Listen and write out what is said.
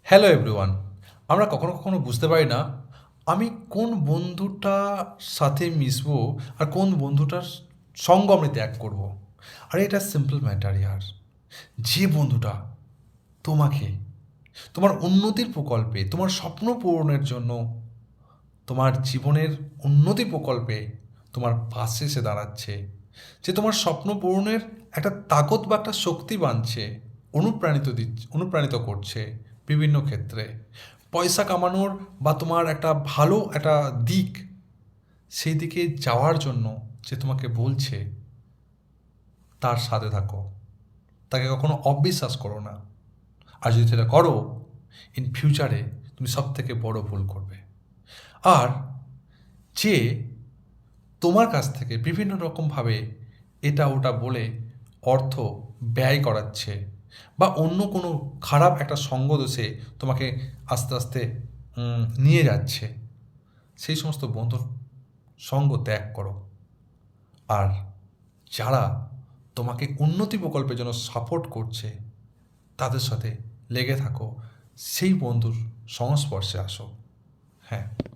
Hello everyone. আমরা কখনো কখনো বুঝতে পারি না আমি কোন বন্ধুটার সাথে মিশবো আর কোন বন্ধুটার সঙ্গ আমি ত্যাগ করব। আর এটা সিম্পল ম্যাটার ইয়ার। যে বন্ধুটা তোমাকে তোমার উন্নতির প্রকল্পে, তোমার স্বপ্ন পূরণের জন্য, তোমার জীবনের উন্নতি প্রকল্পে তোমার পাশে এসে দাঁড়াচ্ছে, যে তোমার স্বপ্ন পূরণের একটা তাকত বা একটা শক্তি বানছে, অনুপ্রাণিত করছে বিভিন্ন ক্ষেত্রে, পয়সা কামানোর বা তোমার একটা ভালো একটা দিক, সেই দিকে যাওয়ার জন্য যে তোমাকে বলছে, তার সাথে থাকো। তাকে কখনো অবিশ্বাস করো না। আর যদি সেটা করো, ইন ফিউচারে তুমি সব থেকে বড় ভুল করবে। আর যে তোমার কাছ থেকে বিভিন্ন রকমভাবে এটা ওটা বলে অর্থ ব্যয় করাচ্ছে বা অন্য কোনো খারাপ একটা সঙ্গ দোষে তোমাকে আস্তে আস্তে নিয়ে যাচ্ছে, সেই সমস্ত বন্ধুর সঙ্গ ত্যাগ করো। আর যারা তোমাকে উন্নতি প্রকল্পের জন্য সাপোর্ট করছে, তাদের সাথে লেগে থাকো, সেই বন্ধুর সংস্পর্শে আসো। হ্যাঁ।